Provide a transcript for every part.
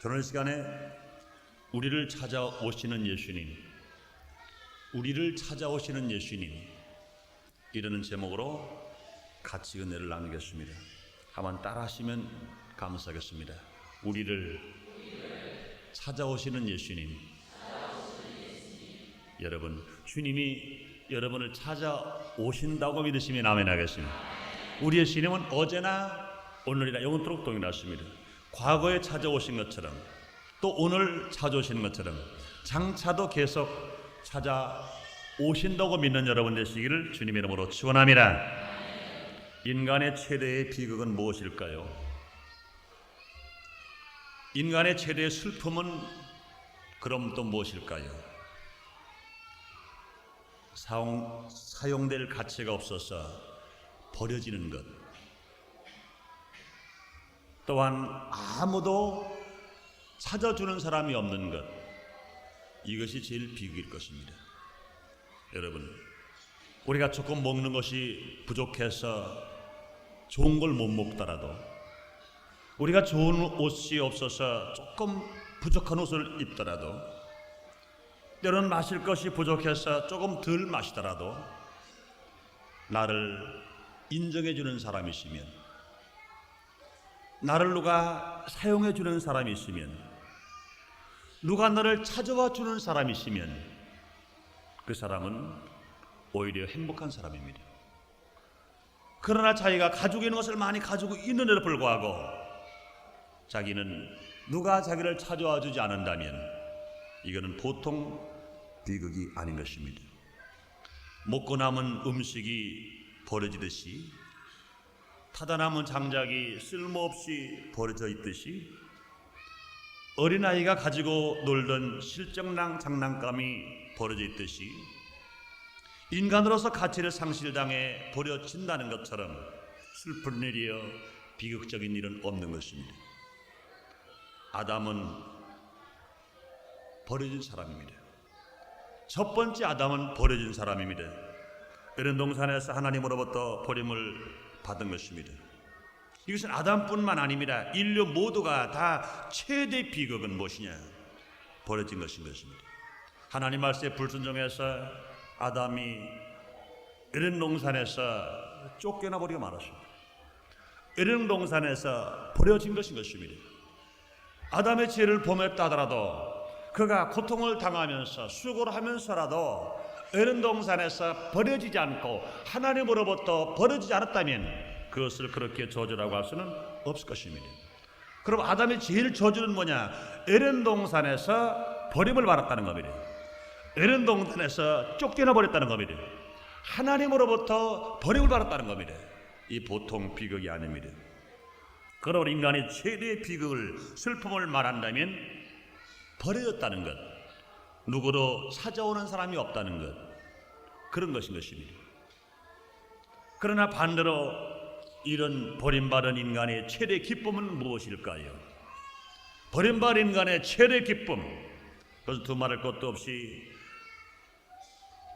저는 이 시간에 우리를 찾아오시는 예수님, 우리를 찾아오시는 예수님, 이라는 제목으로 같이 은혜를 나누겠습니다. 한번 따라 하시면 감사하겠습니다. 우리를 찾아오시는 예수님. 여러분, 주님이 여러분을 찾아오신다고 믿으시면 아멘 하겠습니다. 우리의 주님은 어제나 오늘이나 영원토록 동일하십니다. 과거에 찾아오신 것처럼 또 오늘 찾아오시는 것처럼 장차도 계속 찾아오신다고 믿는 여러분 되시기를 주님의 이름으로 축원합니다. 인간의 최대의 비극은 무엇일까요? 인간의 최대의 슬픔은 그럼 또 무엇일까요? 사용될 가치가 없어서 버려지는 것, 또한 아무도 찾아주는 사람이 없는 것, 이것이 제일 비극일 것입니다. 여러분, 우리가 조금 먹는 것이 부족해서 좋은 걸 못 먹더라도, 우리가 좋은 옷이 없어서 조금 부족한 옷을 입더라도, 때로는 마실 것이 부족해서 조금 덜 마시더라도 나를 인정해 주는 사람이 있으면, 나를 누가 사용해 주는 사람이 있으면, 누가 나를 찾아와 주는 사람이 있으면 그 사람은 오히려 행복한 사람입니다. 그러나 자기가 가지고 있는 것을 많이 가지고 있는데도 불구하고 자기는 누가 자기를 찾아와 주지 않는다면 이거는 보통 비극이 아닌 것입니다. 먹고 남은 음식이 버려지듯이, 타다 남은 장작이 쓸모없이 버려져 있듯이, 어린아이가 가지고 놀던 실정랑 장난감이 버려져 있듯이 인간으로서 가치를 상실당해 버려진다는 것처럼 슬픈 일이여 비극적인 일은 없는 것입니다. 아담은 버려진 사람입니다. 첫 번째 아담은 버려진 사람입니다. 에덴 동산에서 하나님으로부터 버림을 받은 것입니다. 이것은 아담뿐만 아닙니다. 인류 모두가 다 최대 비극은 무엇이냐? 버려진 것인 것입니다. 하나님 말씀에 불순종해서 아담이 에덴 동산에서 쫓겨나 버리고 말았습니다. 에덴 동산에서 버려진 것인 것입니다. 아담의 죄를 범했다 하더라도, 그가 고통을 당하면서 수고를 하면서라도 에덴 동산에서 버려지지 않고 하나님으로부터 버려지지 않았다면 그것을 그렇게 저주라고 할 수는 없을 것입니다. 그럼 아담의 제일 저주는 뭐냐? 에덴 동산에서 버림을 받았다는 겁니다. 에덴 동산에서 쫓겨나 버렸다는 겁니다. 하나님으로부터 버림을 받았다는 겁니다. 이 보통 비극이 아닙니다. 그러므로 인간의 최대의 비극을, 슬픔을 말한다면 버려졌다는 것, 누구로 찾아오는 사람이 없다는 것, 그런 것인 것입니다. 그러나 반대로 이런 버림받은 인간의 최대 기쁨은 무엇일까요? 버림받은 인간의 최대 기쁨, 그래서 두말할 것도 없이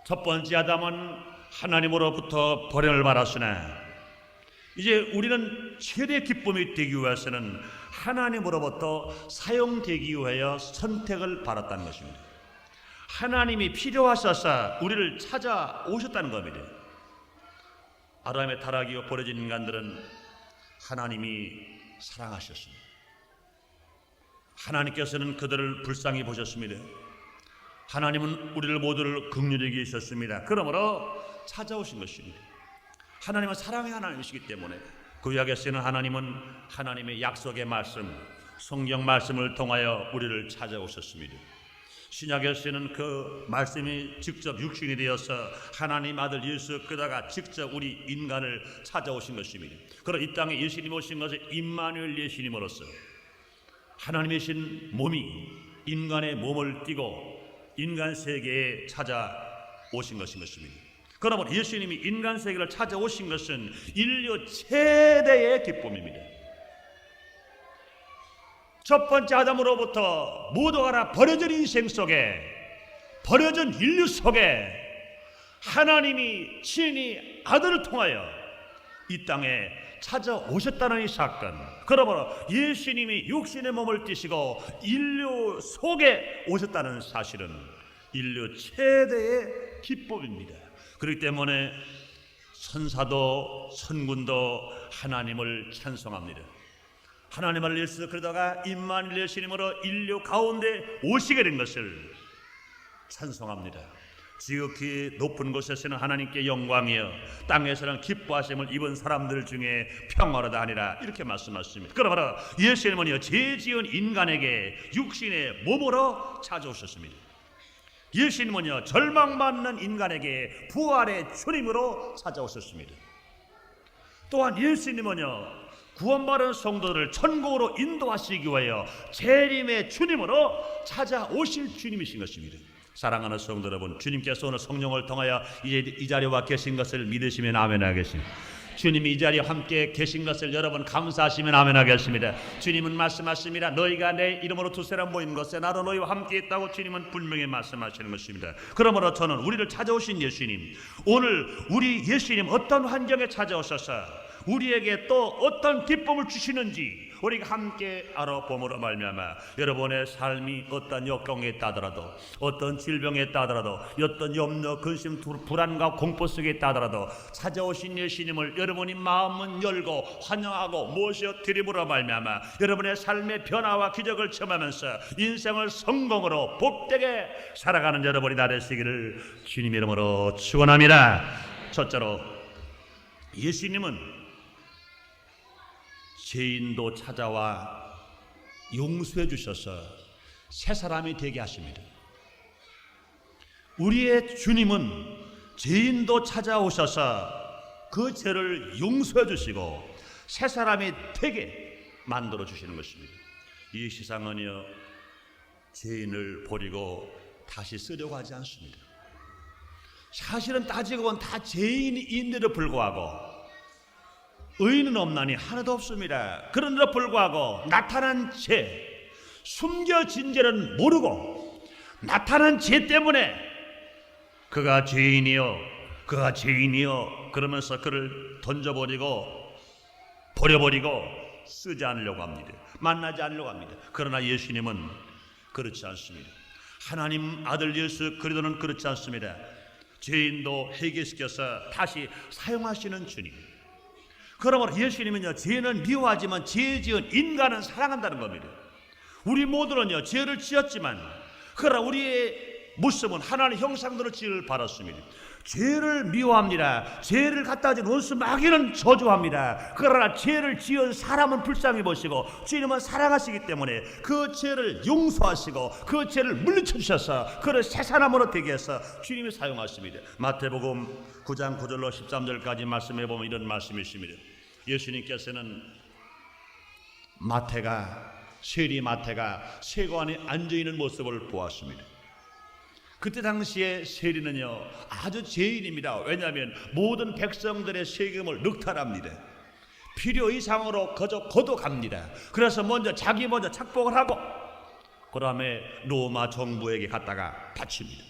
첫 번째 아담은 하나님으로부터 버림을 받았으나 이제 우리는 최대 기쁨이 되기 위해서는 하나님으로부터 사용되기 위하여 선택을 받았다는 것입니다. 하나님이 필요하셔서 우리를 찾아오셨다는 겁니다. 아담의 타락이요 버려진 인간들은 하나님이 사랑하셨습니다. 하나님께서는 그들을 불쌍히 보셨습니다. 하나님은 우리를 모두를 긍휼히 여기셨습니다. 그러므로 찾아오신 것입니다. 하나님은 사랑의 하나님이시기 때문에 구약에 쓰이는 하나님은 하나님의 약속의 말씀, 성경 말씀을 통하여 우리를 찾아오셨습니다. 신약에 쓰이는 그 말씀이 직접 육신이 되어서 하나님 아들 예수 그다가 직접 우리 인간을 찾아오신 것입니다. 그러나 이 땅에 예수님이 오신 것은 임마누엘 예수님으로서 하나님이신 몸이 인간의 몸을 띠고 인간 세계에 찾아오신 것입니다. 그러므로 예수님이 인간 세계를 찾아오신 것은 인류 최대의 기쁨입니다. 첫 번째 아담으로부터 모두가 다 버려진 인생 속에, 버려진 인류 속에 하나님이 친히 아들을 통하여 이 땅에 찾아오셨다는 이 사건, 그러므로 예수님이 육신의 몸을 띠시고 인류 속에 오셨다는 사실은 인류 최대의 기쁨입니다. 그렇기 때문에 선사도 선군도 하나님을 찬송합니다. 하나님을 예수 그리스도가 임마누엘 예수님으로 인류 가운데 오시게 된 것을 찬송합니다. 지극히 높은 곳에서는 하나님께 영광이여 땅에서는 기뻐하심을 입은 사람들 중에 평화로다 하니라 이렇게 말씀하십니다. 그러므로 예수님은요 죄 지은 인간에게 육신의 몸으로 찾아오셨습니다. 예수님은요 절망받는 인간에게 부활의 주님으로 찾아오셨습니다. 또한 예수님은요 구원받은 성도들을 천국으로 인도하시기 위하여 재림의 주님으로 찾아오실 주님이신 것입니다. 사랑하는 성도 여러분, 주님께서 오늘 성령을 통하여 이제 이 자리에 와 계신 것을 믿으시면 아멘 하겠습니다. 주님이 이 자리에 함께 계신 것을 여러분 감사하시면 아멘 하겠습니다. 주님은 말씀하십니다. 너희가 내 이름으로 두세라 모인 것에 나도 너희와 함께 있다고 주님은 분명히 말씀하시는 것입니다. 그러므로 저는 우리를 찾아오신 예수님, 오늘 우리 예수님 어떤 환경에 찾아오셔서 우리에게 또 어떤 기쁨을 주시는지 우리가 함께 알아봄으로 말미암아 여러분의 삶이 어떤 역경에 있다더라도 어떤 질병에 있다더라도 어떤 염려, 근심, 불안과 공포 속에 있다더라도 찾아오신 예수님을 여러분이 마음은 열고 환영하고 모셔드림으로 말미암아 여러분의 삶의 변화와 기적을 체험하면서 인생을 성공으로 복되게 살아가는 여러분이 다 되시기를 주님 이름으로 축원합니다. 첫째로 예수님은 죄인도 찾아와 용서해 주셔서 새 사람이 되게 하십니다. 우리의 주님은 죄인도 찾아오셔서 그 죄를 용서해 주시고 새 사람이 되게 만들어 주시는 것입니다. 이 세상은요 죄인을 버리고 다시 쓰려고 하지 않습니다. 사실은 따지고 보면 다 죄인인데도 불구하고 의인은 없나니 하나도 없습니다. 그런데도 불구하고 나타난 죄, 숨겨진 죄는 모르고 나타난 죄 때문에 그가 죄인이요 그러면서 그를 던져버리고 버려버리고 쓰지 않으려고 합니다. 만나지 않으려고 합니다. 그러나 예수님은 그렇지 않습니다. 하나님 아들 예수 그리스도는 그렇지 않습니다. 죄인도 해결시켜서 다시 사용하시는 주님. 그러므로 예수님은요 죄는 미워하지만 죄 지은 인간은 사랑한다는 겁니다. 우리 모두는요 죄를 지었지만 그러나 우리의 모습은 하나님의 형상대로 지을 받았습니다. 죄를 미워합니다. 죄를 갖다 준 원수 마귀는 저주합니다. 그러나 죄를 지은 사람은 불쌍히 보시고 주님은 사랑하시기 때문에 그 죄를 용서하시고 그 죄를 물리쳐 주셔서 그를 새 사람으로 되게 해서 주님이 사용하십니다. 마태복음 9장 9절로 13절까지 말씀해 보면 이런 말씀이 있습니다. 예수님께서는 세리 마태가 세관에 앉아있는 모습을 보았습니다. 그때 당시에 세리는요 아주 죄인입니다. 왜냐하면 모든 백성들의 세금을 늑탈합니다. 필요 이상으로 거저 거둬갑니다. 그래서 자기 먼저 착복을 하고 그 다음에 로마 정부에게 갖다가 바칩니다.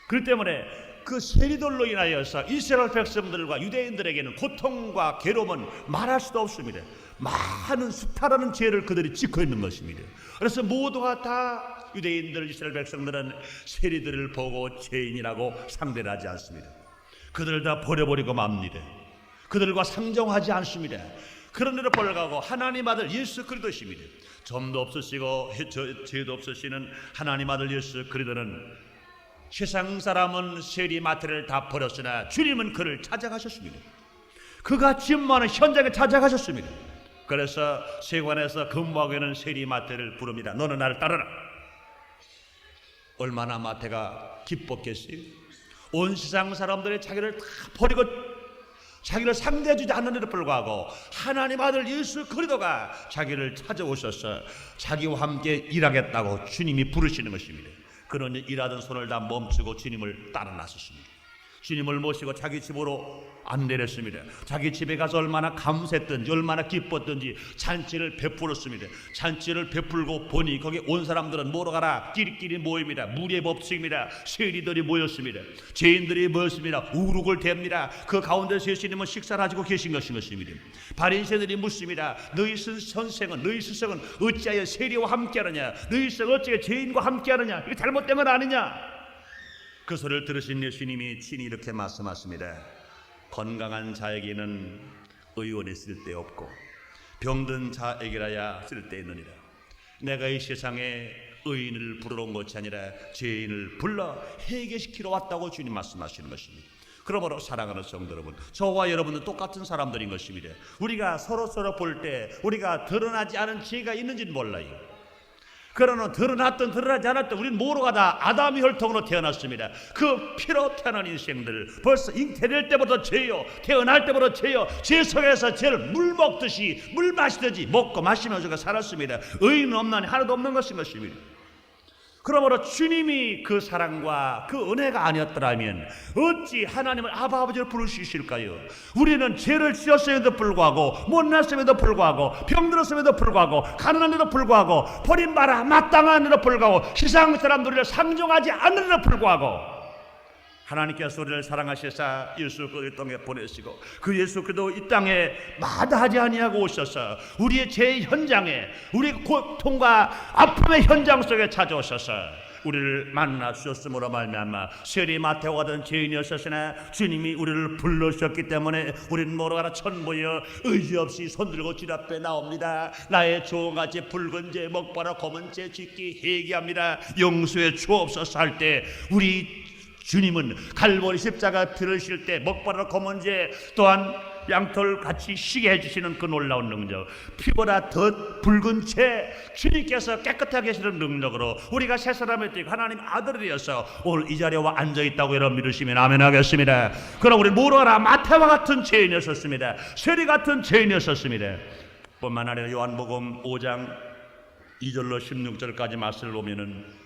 그렇기 때문에 그 세리들로 인하여서 이스라엘 백성들과 유대인들에게는 고통과 괴로움은 말할 수도 없습니다. 많은 수탈하는 죄를 그들이 짓고 있는 것입니다. 그래서 모두가 다 유대인들 이스라엘 백성들은 세리들을 보고 죄인이라고 상대를 하지 않습니다. 그들을 다 버려버리고 맙니다. 그들과 상종하지 않습니다. 그런데도 불구하고 하나님 아들 예수 그리스도십니다. 점도 없으시고 죄도 없으시는 하나님 아들 예수 그리스도는 세상 사람은 세리 마태를 다 버렸으나 주님은 그를 찾아가셨습니다. 그가 진모하는 현장에 찾아가셨습니다. 그래서 세관에서 근무하고 있는 세리 마태를 부릅니다. 너는 나를 따르라. 얼마나 마태가 기뻤겠어요. 온 세상 사람들이 자기를 다 버리고 자기를 상대해 주지 않는데도 불구하고 하나님 아들 예수 그리스도가 자기를 찾아오셔서 자기와 함께 일하겠다고 주님이 부르시는 것입니다. 그러니 일하던 손을 다 멈추고 주님을 따라 나섰습니다. 주님을 모시고 자기 집으로 안내를 했습니다. 자기 집에 가서 얼마나 감사했던지 얼마나 기뻤던지 잔치를 베풀었습니다. 잔치를 베풀고 보니 거기 온 사람들은 뭐로 가라? 끼리끼리 모입니다. 무리의 법칙입니다. 세리들이 모였습니다. 죄인들이 모였습니다. 우룩을 댑니다. 그 가운데서 예수님은 식사를 하시고 계신 것입니다. 바리새인들이 묻습니다. 너희 선생은, 너희 스승은 어찌하여 세리와 함께하느냐? 너희 스승은 어찌하여 죄인과 함께하느냐? 이거 잘못된 건 아니냐? 그 소리를 들으신 예수님이 친히 이렇게 말씀하십니다. 건강한 자에게는 의원이 쓸데없고 병든 자에게라야 쓸데있느니라. 내가 이 세상에 의인을 부르러 온 것이 아니라 죄인을 불러 해결시키러 왔다고 주님 말씀하시는 것입니다. 그러므로 사랑하는 성도 여러분, 저와 여러분은 똑같은 사람들인 것입니다. 우리가 서로 볼 때 우리가 드러나지 않은 죄가 있는지는 몰라요. 그러나 드러났든 드러나지 않았든 우리는 모두가 다 아담의 혈통으로 태어났습니다. 그 피로 태어난 인생들, 벌써 잉태될 때부터 죄요, 태어날 때부터 죄요, 죄 속에서 죄를 물 먹듯이 물 마시듯이 먹고 마시면서 살았습니다. 의인은 없나니 하나도 없는 것입니다. 그러므로 주님이 그 사랑과 그 은혜가 아니었더라면 어찌 하나님을 아버지로 부를 수 있을까요? 우리는 죄를 지었음에도 불구하고 못났음에도 불구하고 병들었음에도 불구하고 가난함에도 불구하고 버림받아 마땅함에도 불구하고 세상 사람들 우리를 상종하지 않음에도 불구하고 하나님께서 우리를 사랑하시사 예수 그리스도를 땅에 보내시고 그 예수 그리스도 이 땅에 마다하지 아니하고 오셔서 우리의 죄 현장에 우리 고통과 아픔의 현장 속에 찾아오셔서 우리를 만나 주셨으므로 말미암아 세리 마태와 같은 죄인이었으나 주님이 우리를 불러주셨기 때문에 우리는 모두가 천부여 의지 없이 손들고 주 앞에 나옵니다. 나의 종같이 붉은 죄 먹바라 검은 죄 짓기 회개합니다. 용서해 주옵소서 할 때 우리 주님은 갈보리 십자가 피를 실 때 먹바라 검은 죄 또한 양털 같이 쉬게 해주시는 그 놀라운 능력, 피보다 더 붉은 죄 주님께서 깨끗하게 하시는 능력으로 우리가 새 사람이 되고 하나님 아들이 되어서 오늘 이 자리에 와 앉아있다고 여러분 믿으시면 아멘 하겠습니다. 그럼 우리 모두가 마태와 같은 죄인이었습니다. 세리 같은 죄인이었습니다. 뿐만 아니라 요한복음 5장 2절로 16절까지 말씀을 보면은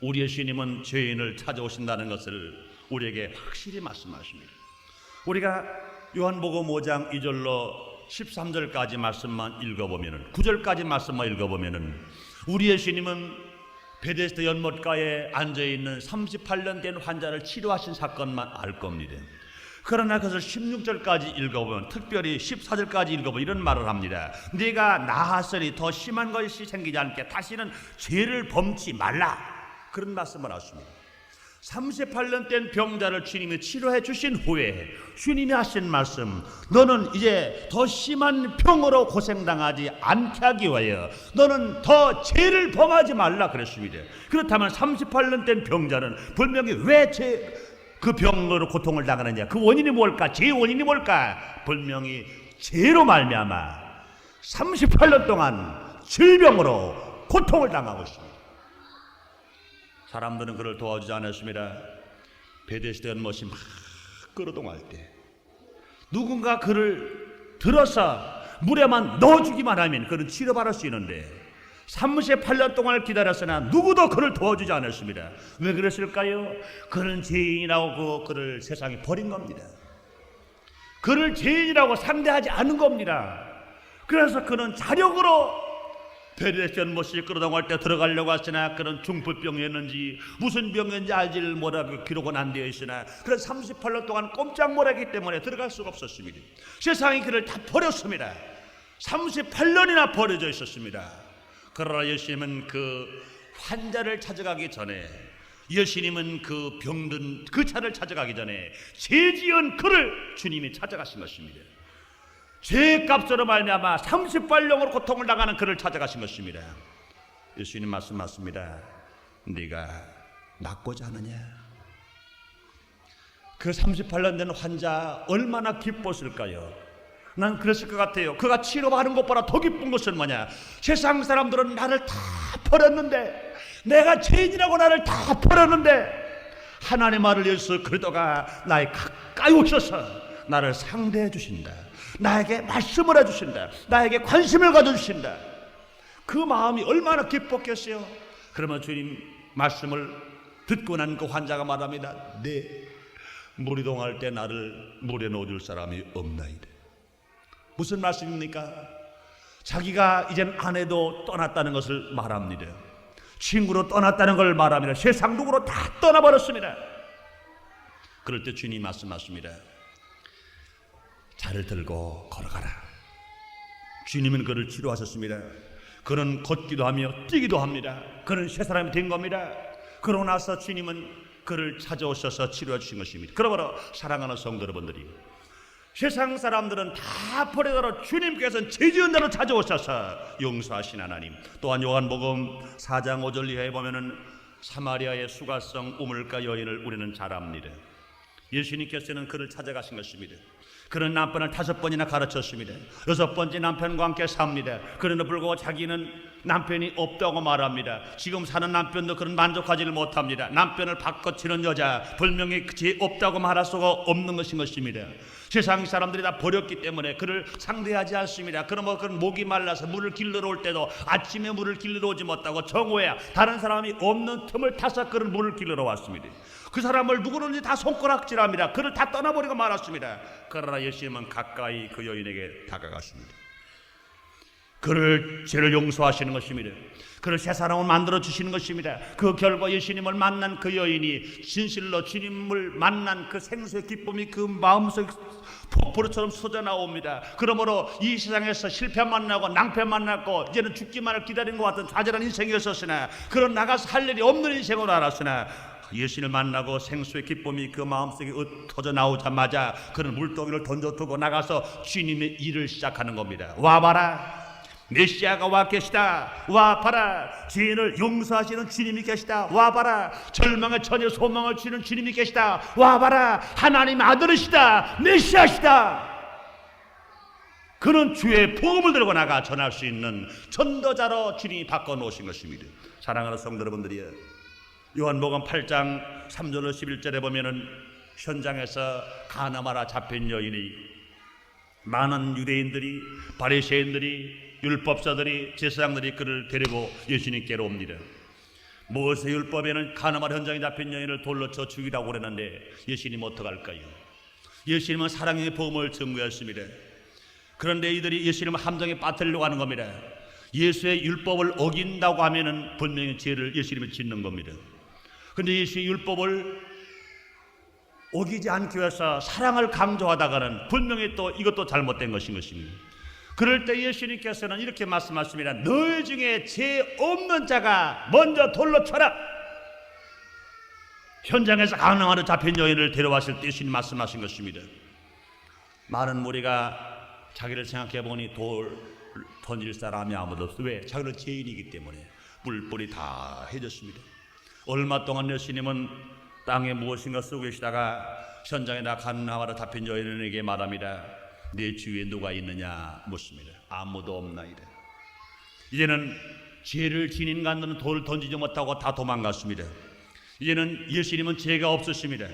우리의 주님은 죄인을 찾아오신다는 것을 우리에게 확실히 말씀하십니다. 우리가 요한복음 5장 2절로 13절까지 말씀만 읽어보면은 9절까지 말씀만 읽어보면은 우리의 주님은 베데스다 연못가에 앉아있는 38년 된 환자를 치료하신 사건만 알 겁니다. 그러나 그것을 16절까지 읽어보면, 특별히 14절까지 읽어보면 이런 말을 합니다. 네가 나았으니 더 심한 것이 생기지 않게 다시는 죄를 범치 말라, 그런 말씀을 하십니다. 38년 된 병자를 주님이 치료해 주신 후에 주님이 하신 말씀, 너는 이제 더 심한 병으로 고생당하지 않게 하기 위하여 너는 더 죄를 범하지 말라 그랬습니다. 그렇다면 38년 된 병자는 분명히 왜 그 병으로 고통을 당하느냐, 그 원인이 뭘까? 죄의 원인이 뭘까? 분명히 죄로 말미암아 38년 동안 질병으로 고통을 당하고 있습니다. 사람들은 그를 도와주지 않았습니다. 베데스다 연못이 막 끌어동할 때 누군가 그를 들어서 물에만 넣어주기만 하면 그는 치료받을 수 있는데 38년 동안 기다렸으나 누구도 그를 도와주지 않았습니다. 왜 그랬을까요? 그는 죄인이라고 그를 세상에 버린 겁니다. 그를 죄인이라고 상대하지 않은 겁니다. 그래서 그는 자력으로 베데스다 연못을 끌어당할 때 들어가려고 하시나 그런 중풍병이었는지 무슨 병이었는지 알지를 못하고 기록은 안 되어 있으나 그런 38년 동안 꼼짝 못하기 때문에 들어갈 수가 없었습니다. 세상이 그를 다 버렸습니다. 38년이나 버려져 있었습니다. 그러나 예수님은 그 환자를 찾아가기 전에, 예수님은 그 병든 그 차를 찾아가기 전에 죄 지은 그를 주님이 찾아가신 것입니다. 죄값으로 말미암아 38년으로 고통을 당하는 그를 찾아가신 것입니다. 예수님 말씀하십니다. 네가 낫고자 하느냐? 그 38년 된 환자 얼마나 기뻤을까요? 난 그랬을 것 같아요. 그가 치료받은 것보다 더 기쁜 것은 뭐냐? 세상 사람들은 나를 다 버렸는데, 내가 죄인이라고 나를 다 버렸는데 하나님 말을 위해서 그리스도가 나에 가까이 오셔서 나를 상대해 주신다. 나에게 말씀을 해주신다. 나에게 관심을 가져주신다. 그 마음이 얼마나 기뻤겠어요. 그러면 주님 말씀을 듣고 난 그 환자가 말합니다. 네, 무리동할 때 나를 물에 넣어줄 사람이 없나이다. 무슨 말씀입니까? 자기가 이젠 아내도 떠났다는 것을 말합니다. 친구로 떠났다는 걸 말합니다. 세상 누구로 다 떠나버렸습니다. 그럴 때 주님 말씀하십니다. 자를 들고 걸어가라. 주님은 그를 치료하셨습니다. 그는 걷기도 하며 뛰기도 합니다. 그는 새 사람이 된 겁니다. 그러고 나서 주님은 그를 찾아오셔서 치료해 주신 것입니다. 그러므로 사랑하는 성도 여러분들이, 세상 사람들은 다 버리더라도 주님께서는 죄 지은 대로 찾아오셔서 용서하신 하나님. 또한 요한복음 4장 5절 이하에 보면은 사마리아의 수가성 우물가 여인을 우리는 잘 압니다. 예수님께서는 그를 찾아가신 것입니다. 그는 남편을 5번이나 가르쳤습니다. 6번째 남편과 함께 삽니다. 그러나 불구하고 자기는 남편이 없다고 말합니다. 지금 사는 남편도 그는 만족하지를 못합니다. 남편을 바꿔치는 여자, 분명히 죄 없다고 말할 수가 없는 것인 것입니다. 세상 사람들이 다 버렸기 때문에 그를 상대하지 않습니다. 그러면 그는 목이 말라서 물을 길러러 올 때도 아침에 물을 길러러 오지 못하고 정오야 다른 사람이 없는 틈을 타서 그는 물을 길러러 왔습니다. 그 사람을 누구든지 다 손가락질합니다. 그를 다 떠나버리고 말았습니다. 그러나 예수님은 가까이 그 여인에게 다가갔습니다. 그를 죄를 용서하시는 것입니다. 그를 새 사람을 만들어 주시는 것입니다. 그 결과 예수님을 만난 그 여인이 진실로 주님을 만난 그 생수의 기쁨이 그 마음속 폭포처럼 쏟아나옵니다. 그러므로 이 세상에서 실패 만나고 낭패 만났고 이제는 죽기만을 기다리는 것 같은 좌절한 인생이었으나 그런 나가서 할 일이 없는 인생으로 알았으나 예수님을 만나고 생수의 기쁨이 그 마음속에 터져 나오자마자 그는 물동이를 던져두고 나가서 주님의 일을 시작하는 겁니다. 와봐라, 메시아가 와 계시다. 와봐라, 죄인을 용서하시는 주님이 계시다. 와봐라, 절망의 처지에 소망을 주는 주님이 계시다. 와봐라, 하나님 아들이시다. 메시아시다. 그는 주의 복음을 들고 나가 전할 수 있는 전도자로 주님이 바꿔놓으신 것입니다. 사랑하는 성도 여러분들이여, 요한복음 8장 3절로 11절에 보면은 현장에서 가나마라 잡힌 여인이 많은 유대인들이, 바리새인들이, 율법사들이, 제사장들이 그를 데리고 예수님께로 옵니다. 모세 율법에는 가나마라 현장에 잡힌 여인을 돌로 쳐 죽이라고 그랬는데 예수님 어떡할까요? 예수님은 사랑의 복음을 증거했습니다. 그런데 이들이 예수님을 함정에 빠뜨리려고 하는 겁니다. 예수의 율법을 어긴다고 하면은 분명히 죄를 예수님이 짓는 겁니다. 그런데 예수의 율법을 어기지 않기 위해서 사랑을 강조하다가는 분명히 또 이것도 잘못된 것인 것입니다. 그럴 때 예수님께서는 이렇게 말씀하십니다. 너희 중에 죄 없는 자가 먼저 돌로 쳐라. 현장에서 가나마라 잡힌 여인을 데려왔을 때 예수님 말씀하신 것입니다. 많은 무리가 자기를 생각해 보니 돌 던질 사람이 아무도 없어. 왜? 자기는 죄인이기 때문에 뿔뿔이 다 해졌습니다. 얼마 동안 예수님은 땅에 무엇인가 쓰고 계시다가 현장에 가나마라 잡힌 여인에게 말합니다. 내 주위에 누가 있느냐 묻습니다. 아무도 없나이다. 이제는 죄를 지닌 간들은 돌을 던지지 못하고 다 도망갔습니다. 이제는 예수님은 죄가 없으십니다.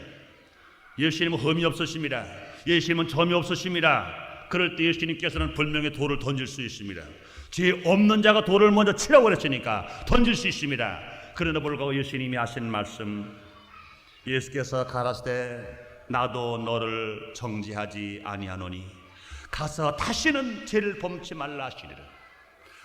예수님은 흠이 없으십니다. 예수님은 점이 없으십니다. 그럴 때 예수님께서는 분명히 돌을 던질 수 있습니다. 죄 없는 자가 돌을 먼저 치라고 그랬으니까 던질 수 있습니다. 그러나 불구하고 예수님이 하신 말씀, 예수께서 가라사대 나도 너를 정죄하지 아니하노니 가서 다시는 죄를 범치 말라 하시니라.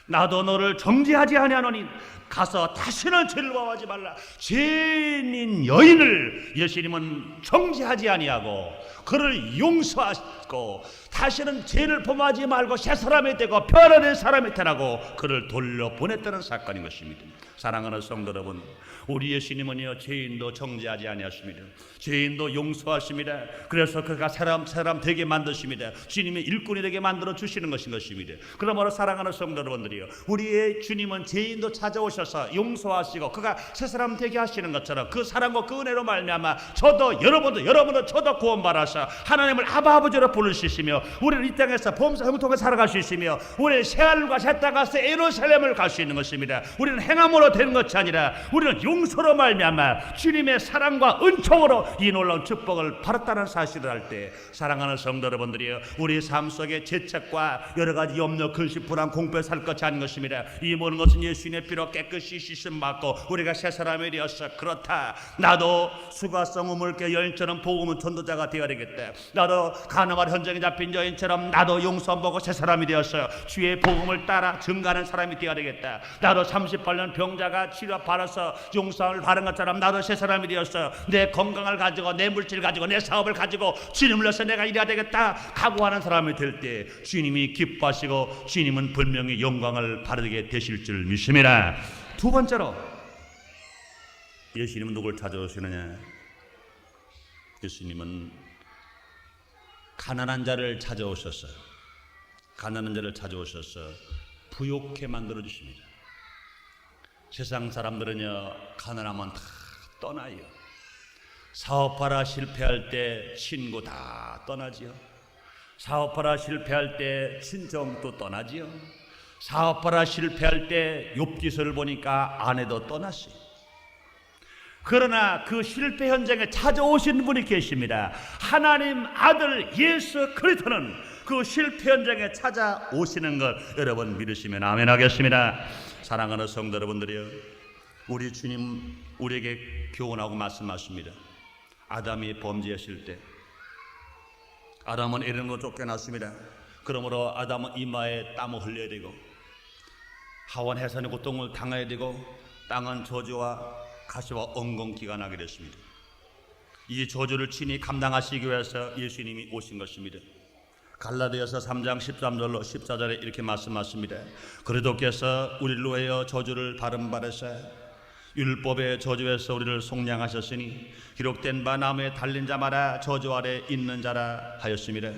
나도 너를 정죄하지 아니하노니 가서 다시는 죄를 범하지 말라. 죄인인 여인을 예수님은 정죄하지 아니하고 그를 용서하고 다시는 죄를 범하지 말고 새 사람이 되고 변화된 사람이 되라고 그를 돌려보냈다는 사건인 것입니다. 사랑하는 성도 여러분, 우리 예수님은요 죄인도 정죄하지 아니하십니다. 죄인도 용서하십니다. 그래서 그가 사람 되게 만드십니다. 주님의 일꾼이 되게 만들어 주시는 것입니다. 그러므로 사랑하는 성도 여러분들이요, 우리의 주님은 죄인도 찾아오셔서 용서하시고 그가 새 사람 되게 하시는 것처럼 그 사랑과 그 은혜로 말미암아 저도 여러분도 저도 구원받아서 하나님을 아버지로 부를 수 있으며 우리는 이 땅에서 범사 형통에 살아갈 수 있으며 우리는 새하늘과 새 땅과 새 예루살렘을 갈 수 있는 것입니다. 우리는 행함으로 되는 것이 아니라 우리는 용서로 말미암아 주님의 사랑과 은총으로 이 놀라운 축복을 받았다는 사실을 알 때, 사랑하는 성도 여러분들이여, 우리 삶 속에 죄책과 여러 가지 염려, 근심, 불안, 공포에 살 것이 아닌 것입니다. 이 모든 것은 예수님의 피로 깨끗이 씻음 받고 우리가 새 사람이 되었어. 그렇다, 나도 수가성 우물개 여인처럼 복음은 전도자가 되어야 되겠다. 나도 가늠한 현장에 잡힌 여인처럼 나도 용서 보고 새 사람이 되었어요. 주의 복음을 따라 증가하는 사람이 되어야 되겠다. 나도 38년 병자가 치료 받아서 용서를 받은 것처럼 나도 새 사람이 되었어요. 내 건강을 가지고, 내 물질 가지고, 내 사업을 가지고 주님을 위해서 내가 일해야 되겠다 각오하는 사람이 될 때 주님이 기뻐하시고 주님은 분명히 영광을 받게 되실 줄 믿습니다. 두 번째로, 예수님은 누굴 찾아오시느냐? 예수님은 가난한 자를 찾아오셨어요. 가난한 자를 찾아오셔서 부욕해 만들어 주십니다. 세상 사람들은요, 가난하면 다 떠나요. 사업하라 실패할 때 친구 다 떠나지요. 사업하라 실패할 때 친정도 떠나지요. 사업하라 실패할 때 욥기서를 보니까 아내도 떠났어요. 그러나 그 실패 현장에 찾아오신 분이 계십니다. 하나님 아들 예수 그리스도는 그 실패 현장에 찾아오시는 것 여러분 믿으시면 아멘 하겠습니다. 사랑하는 성도 여러분들이요, 우리 주님 우리에게 교훈하고 말씀하십니다. 아담이 범죄했을 때 아담은 에덴으로 쫓겨났습니다. 그러므로 아담은 이마에 땀을 흘려야 되고, 하와는 해산의 고통을 당해야 되고, 땅은 저주와 가시와 엉겅퀴가 나게 됐습니다. 이 저주를 친히 감당하시기 위해서 예수님이 오신 것입니다. 갈라디아서 3장 13절로 14절에 이렇게 말씀하십니다. 그리스도께서 우리를 위하여 저주를 받은 바라사 율법의 저주에서 우리를 속량하셨으니 기록된 바 나무에 달린 자마다 저주 아래 있는 자라 하였습니다.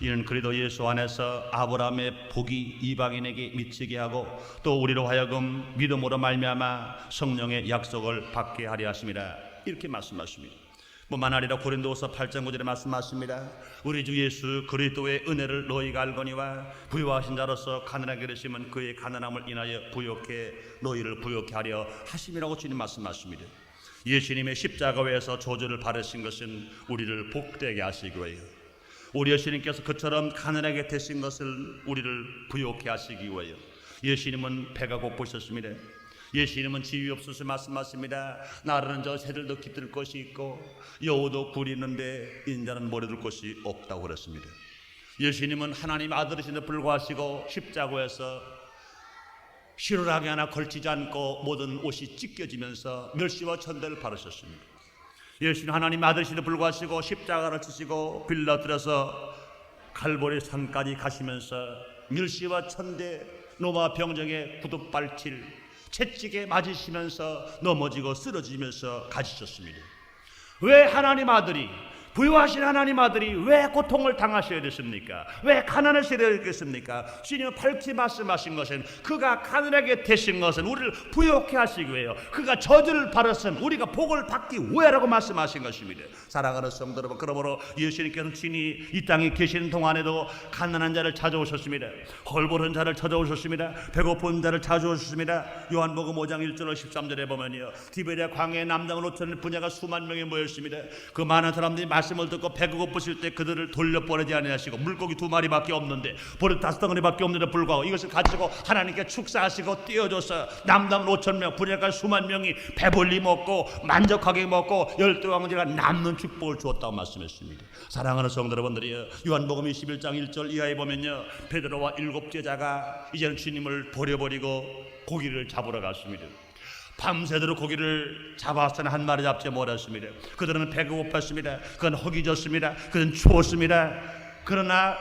이는 그리스도 예수 안에서 아브라함의 복이 이방인에게 미치게 하고 또 우리로 하여금 믿음으로 말미암아 성령의 약속을 받게 하려 하십니다. 이렇게 말씀하십니다. 뿐만 아니라 고린도후서 8장 9절에 말씀하십니다. 우리 주 예수 그리스도의 은혜를 너희가 알거니와 부유하신 자로서 가난하게 되시면 그의 가난함을 인하여 너희를 부욕케 하려 하심이라고 주님 말씀하십니다. 예수님의 십자가에서 저주를 받으신 것은 우리를 복되게 하시기 위하여, 우리 예수님께서 그처럼 가난하게 되신 것을 우리를 부욕케 하시기 위하여, 예수님은 배가 고프셨습니다. 예수님은 지위 없어서 말씀하십니다. 나르는 저 새들도 깃들 것이 있고 여우도 굴이는데 인자는 머리둘 것이 없다고 그랬습니다. 예수님은 하나님 아들이신데 불구하시고 십자가에서 실루라기 하나 걸치지 않고 모든 옷이 찢겨지면서 멸시와 천대를 받으셨습니다. 예수님 하나님 아들이신데 불구하시고 십자가를 지시고 빌라들어서 갈보리 산까지 가시면서 멸시와 천대, 노마 병정의 구둣발칠 채찍에 맞으시면서 넘어지고 쓰러지면서 가지셨습니다. 왜 하나님 아들이, 부유하신 하나님 아들이 왜 고통을 당하셔야 됐습니까? 왜 가난하셔야 되겠습니까? 주님은 밝히 말씀하신 것은 그가 가난하게 되신 것은 우리를 부욕케 하시기 위해요. 그가 저주를 받았으면 우리가 복을 받기 위해라고 말씀하신 것입니다. 사랑하는 성도 여러분, 그러므로 예수님께서는 친히 이 땅에 계시는 동안에도 가난한 자를 찾아오셨습니다. 헐벗은 자를 찾아오셨습니다. 배고픈 자를 찾아오셨습니다. 요한복음 5장 1절 13절에 보면요, 디베랴 광야에 남당을 5천 분야가 수만 명이 모였습니다. 그 많은 사람들이 말씀을 듣고 배가 고프실 때 그들을 돌려보내지 아니하시고, 물고기 2마리밖에 없는데 버릇 5덩어리밖에 없는데 불구하고 이것을 가지고 하나님께 축사하시고 띄워줘서 남당 5천 명, 분야가 수만 명이 배불리 먹고 만족하게 먹고 12왕제가 남는 축복을 주었다고 말씀했습니다. 사랑하는 성도 여러분들이요, 요한복음 21장 1절 이하에 보면요, 베드로와 7 제자가 이제는 주님을 버려버리고 고기를 잡으러 갔습니다. 밤새도록 고기를 잡았으나 한 마리 잡지 못했습니다. 그들은 배가 고팠습니다. 그건 허기졌습니다. 그건 추웠습니다. 그러나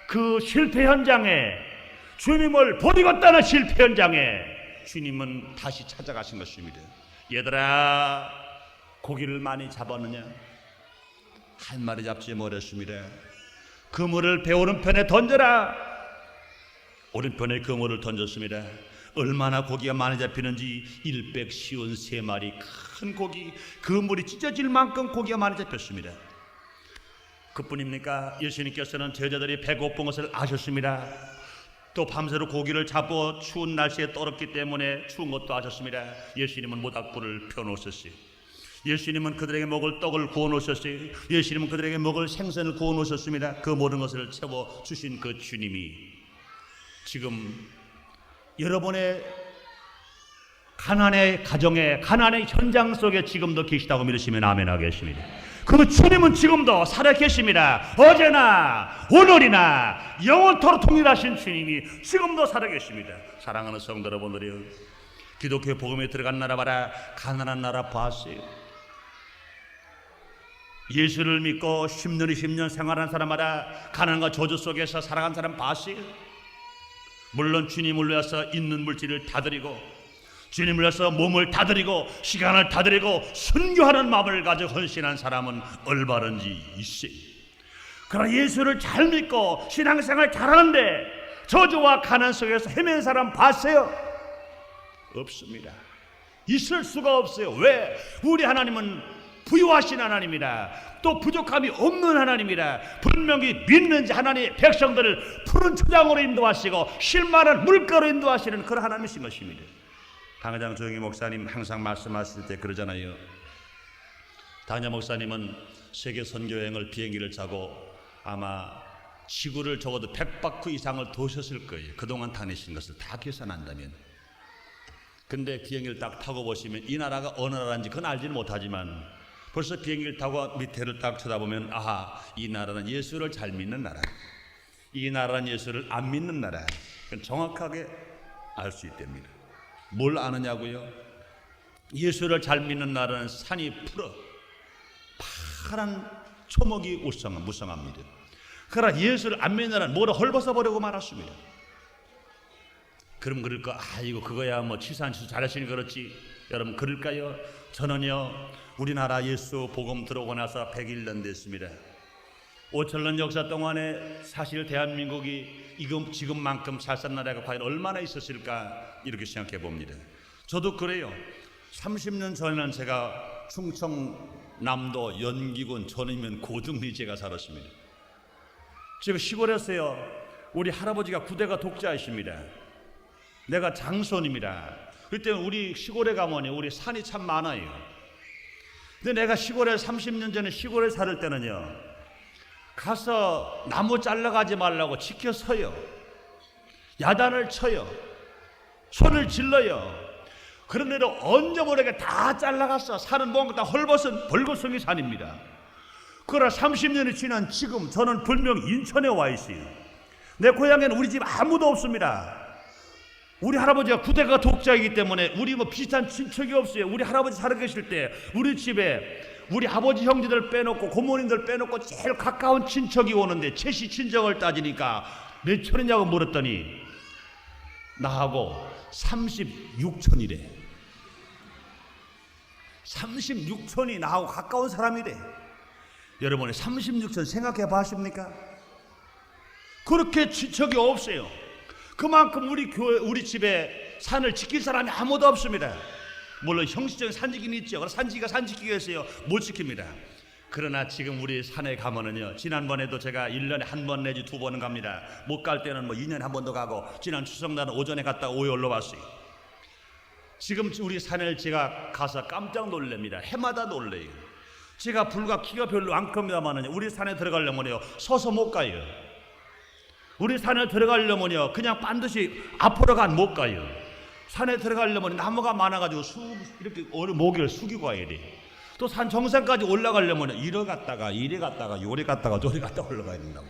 그 실패 현장에, 주님을 버리고 떠난 실패 현장에 주님은 다시 찾아가신 것입니다. 얘들아, 고기를 많이 잡았느냐? 한 마리 잡지 못했습니다. 그물을 배 오른편에 던져라. 오른편에 그물을 던졌습니다. 얼마나 고기가 많이 잡히는지 153마리 큰 고기, 그물이 찢어질 만큼 고기가 많이 잡혔습니다. 그뿐입니까? 예수님께서는 제자들이 배고픈 것을 아셨습니다. 또 밤새로 고기를 잡어 추운 날씨에 떨었기 때문에 추운 것도 아셨습니다. 예수님은 모닥불을 펴놓으셨어요. 예수님은 그들에게 먹을 떡을 구워 놓으셨어요. 예수님은 그들에게 먹을 생선을 구워 놓으셨습니다. 그 모든 것을 채워 주신 그 주님이 지금 여러분의 가난의 가정에, 가난의 현장 속에 지금도 계시다고 믿으시면 아멘 하겠습니다. 그 주님은 지금도 살아계십니다. 어제나 오늘이나 영원토록 동일하신 주님이 지금도 살아계십니다. 사랑하는 성도 여러분들이요, 기독교 복음에 들어간 나라 봐라. 가난한 나라 봤어요. 예수를 믿고 10년 20년 생활한 사람마다 가난과 저주 속에서 살아간 사람 봤어요. 물론 주님을 위해서 있는 물질을 다 드리고, 주님을 위해서 몸을 다 드리고, 시간을 다 드리고 순교하는 마음을 가지고 헌신한 사람은 얼마든지 있어요. 그러나 예수를 잘 믿고 신앙생활 잘하는데 저주와 가난 속에서 헤매는 사람 봤어요? 없습니다. 있을 수가 없어요. 왜? 우리 하나님은 부유하신 하나님이라, 또 부족함이 없는 하나님이라, 분명히 믿는지 하나님의 백성들을 푸른 초장으로 인도하시고 쉴만한 물가로 인도하시는 그런 하나님이신 것입니다. 당회장 조영희 목사님 항상 말씀하실 때 그러잖아요. 당회장 목사님은 세계 선교 여행을 비행기를 타고 아마 지구를 적어도 100바퀴 이상을 도셨을 거예요. 그동안 다니신 것을 다 계산한다면. 근데 비행기를 딱 타고 보시면 이 나라가 어느 나라인지 그건 알지는 못하지만 벌써 비행기를 타고 밑에를 딱 쳐다보면, 아하, 이 나라는 예수를 잘 믿는 나라, 이 나라는 예수를 안 믿는 나라, 정확하게 알 수 있답니다. 뭘 아느냐고요? 예수를 잘 믿는 나라는 산이 푸르 파란 초목이 무성합니다. 그러나 예수를 안 믿는 나라는 뭐라 헐벗어버리고 말았습니다. 그럼 그럴 거, 아이고 그거야 뭐 치산치수 잘하시니 그렇지. 여러분 그럴까요? 저는요, 우리나라 예수 복음 들어오고 나서 101년 됐습니다. 5천년 역사 동안에 사실 대한민국이 지금만큼 잘 산 나라가 과연 얼마나 있었을까 이렇게 생각해 봅니다. 저도 그래요. 30년 전에는 제가 충청남도 연기군 전이면 고등리 제가 살았습니다. 제가 시골에서요, 우리 할아버지가 구대가 독자이십니다. 내가 장손입니다. 그때 우리 시골에 가면 우리 산이 참 많아요. 근데 내가 시골에 30년 전에 시골에 살 때는요, 가서 나무 잘라가지 말라고 지켜서요, 야단을 쳐요, 소리를 질러요. 그런데도 언제 모르게 다 잘라갔어. 산은 뭔가 다 헐벗은 벌거숭이 산입니다. 그러나 30년이 지난 지금 저는 분명 인천에 와 있어요. 내 고향에는 우리 집 아무도 없습니다. 우리 할아버지가 구대가 독자이기 때문에 우리 뭐 비슷한 친척이 없어요. 우리 할아버지 살아계실 때 우리 집에 우리 아버지 형제들 빼놓고 고모님들 빼놓고 제일 가까운 친척이 오는데 최씨 친정을 따지니까 몇 천이냐고 물었더니 나하고 36촌이래. 36촌이 나하고 가까운 사람이래. 여러분의 36촌 생각해 보십니까? 그렇게 친척이 없어요. 그만큼 우리 교회, 우리 집에 산을 지킬 사람이 아무도 없습니다. 물론 형식적인 산지기는 있죠. 그래서 산지기가 산 지키기 위해서요, 못 지킵니다. 그러나 지금 우리 산에 가면은요, 지난번에도 제가 1년에 한 번 내지 2번은 갑니다. 못 갈 때는 뭐 2년에 한 번도 가고, 지난 추석날은 오전에 갔다가 오후에 올라왔어요. 지금 우리 산을 제가 가서 깜짝 놀랍니다. 해마다 놀래요. 제가 불과 키가 별로 안 큽니다만은 우리 산에 들어가려면요, 서서 못 가요. 우리 산에 들어가려면요, 그냥 반드시 앞으로 못 가요. 산에 들어가려면 나무가 많아가지고 이렇게 모기를 숙이고 와야 돼. 또 산 정상까지 올라가려면 이리 갔다가 요리 갔다가 저리 갔다 올라가야 된다고.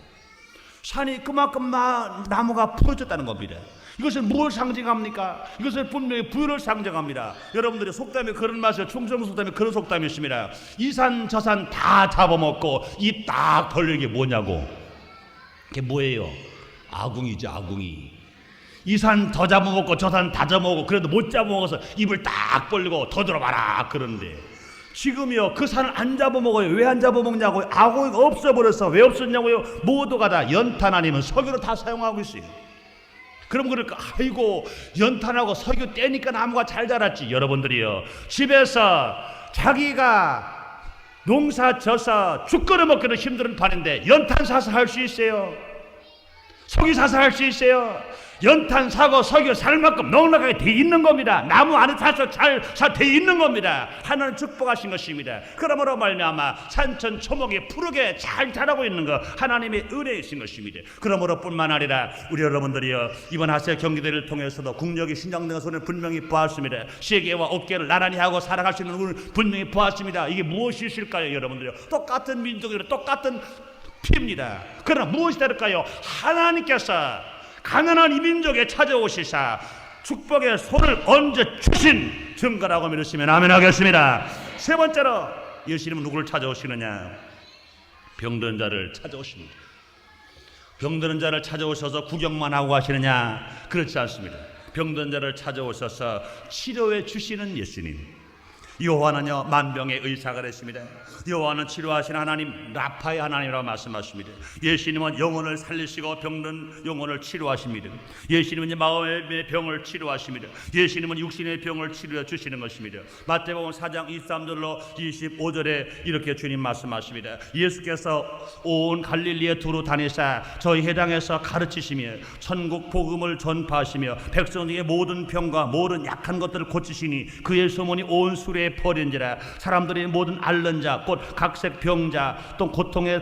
산이 그만큼 나무가 풀어졌다는 겁니다. 이것은 뭘 상징합니까? 이것은 분명히 부유를 상징합니다. 여러분들의 속담에 그런 맛이요, 충청 속담에 그런 속담이 있습니다. 이 산 저 산 다 잡아먹고 입 딱 벌리는 게 뭐냐고. 그게 뭐예요? 아궁이죠, 아궁이. 이 산 더 잡아먹고 저 산 다 잡아먹고 그래도 못 잡아먹어서 입을 딱 벌리고 더 들어봐라 그러는데, 지금이요 그 산을 안 잡아먹어요. 왜 안 잡아먹냐고요? 아궁이가 없어버렸어. 왜 없었냐고요? 모두가 다 연탄 아니면 석유로 다 사용하고 있어요. 그럼 그럴까? 아이고, 연탄하고 석유 떼니까 나무가 잘 자랐지. 여러분들이요, 집에서 자기가 농사 져서 죽거나 먹기는 힘든 판인데 연탄 사서 할 수 있어요? 속이 사살할 수 있어요. 연탄, 사고, 석유 살 만큼 넉넉하게 돼 있는 겁니다. 나무 안에 사서 잘 돼 있는 겁니다. 하나님 축복하신 것입니다. 그러므로 말미암아 산천 초목이 푸르게 잘 자라고 있는 것 하나님의 은혜이신 것입니다. 그러므로 뿐만 아니라 우리 여러분들이요, 이번 하세 경기대를 통해서도 국력이 신장된 것을 분명히 보았습니다. 세계와 어깨를 나란히 하고 살아갈 수 있는 것을 분명히 보았습니다. 이게 무엇이 있을까요, 여러분들이요? 똑같은 민족이요, 똑같은 피입니다. 그러나 무엇이 다를까요? 하나님께서 가난한 이 민족에 찾아오시사 축복의 손을 얹어 주신 증거라고 믿으시면 아멘 하겠습니다. 세 번째로 예수님은 누구를 찾아오시느냐? 병든 자를 찾아오십니다. 병드는 자를 찾아오셔서 구경만 하고 가시느냐? 그렇지 않습니다. 병든 자를 찾아오셔서 치료해 주시는 예수님. 여호와는요 만병의 의사가 됐습니다. 여호와는 치료하신 하나님, 라파의 하나님이라고 말씀하십니다. 예수님은 영혼을 살리시고 병든 영혼을 치료하십니다. 예수님은 마음의 병을 치료하십니다. 예수님은 육신의 병을 치료해 주시는 것입니다. 마태복음 4장 23절로 25절에 이렇게 주님 말씀하십니다. 예수께서 온 갈릴리에 두루 다니사 저희 회당에서 가르치시며 천국 복음을 전파하시며 백성에게 모든 병과 모든 약한 것들을 고치시니 그의 소문이 온 수레 버린지라. 사람들이 모든 앓는 자, 곧 각색 병자, 또 고통에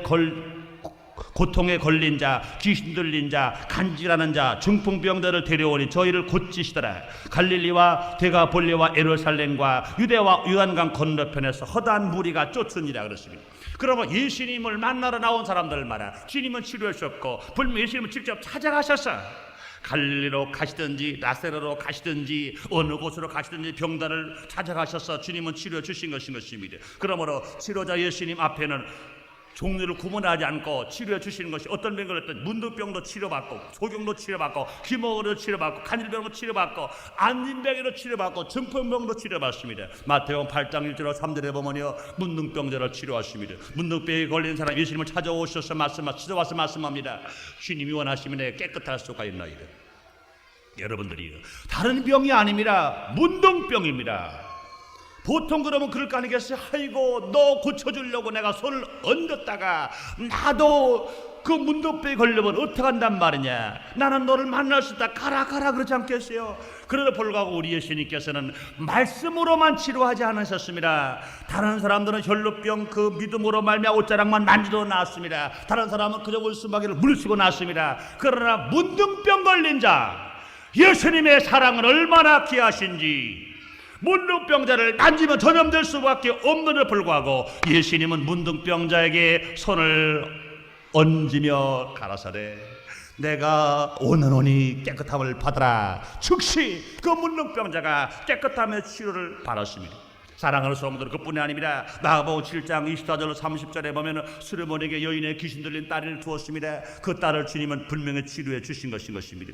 걸린 자, 귀신 들린 자, 간질하는 자, 중풍병자를 데려오니 저희를 고치시더라. 갈릴리와 데가볼리와 예루살렘과 유대와 요단강 건너편에서 허다한 무리가 쫓으니라 그렇습니다. 그러면 예수님을 만나러 나온 사람들마다 주님은 치료하셨고 분명히 예수님은 직접 찾아가셨어. 갈릴리로 가시든지 나사렛으로 가시든지 어느 곳으로 가시든지 병자를 찾아가셔서 주님은 치료해 주신 것입니다. 그러므로 치료자 예수님 앞에는 종류를 구분하지 않고 치료해 주시는 것이 어떤 병을 했든 문둥병도 치료받고 소경도 치료받고 귀목으로 치료받고 간질병도 치료받고 안진병으로 치료받고 증풍병도 치료받습니다. 마태복음 8장 1절 3절에 보면요 문둥병자를 치료하십니다. 문둥병에 걸린 사람 예수님을 찾아오셔서 찾아와서 말씀합니다. 주님이 원하시면 깨끗할 수가 있나이다. 여러분들이 다른 병이 아닙니다. 문둥병입니다. 보통 그러면 그럴 거 아니겠어요? 아이고 너 고쳐주려고 내가 손을 얹었다가 나도 그 문둥병에 걸려면 어떡한단 말이냐, 나는 너를 만날 수 있다, 가라 그러지 않겠어요? 그러나 불구하고 우리 예수님께서는 말씀으로만 치료하지 않으셨습니다. 다른 사람들은 혈루병 그 믿음으로 말미암아 옷자락만 만지도 나았습니다. 다른 사람은 그저 원수마귀를 물으시고 나았습니다. 그러나 문둥병 걸린 자 예수님의 사랑은 얼마나 귀하신지, 문둥병자를 만지면 전염될 수밖에 없는데 불구하고 예수님은 문둥병자에게 손을 얹으며 가라사대 내가 오늘오니 깨끗함을 받으라. 즉시 그 문둥병자가 깨끗함의 치료를 받았습니다. 사랑하는 성도들, 그뿐이 아닙니다. 마가복음 7장 24절 30절에 보면 수레몬에게 여인의 귀신 들린 딸을 두었습니다. 그 딸을 주님은 분명히 치료해 주신 것입니다.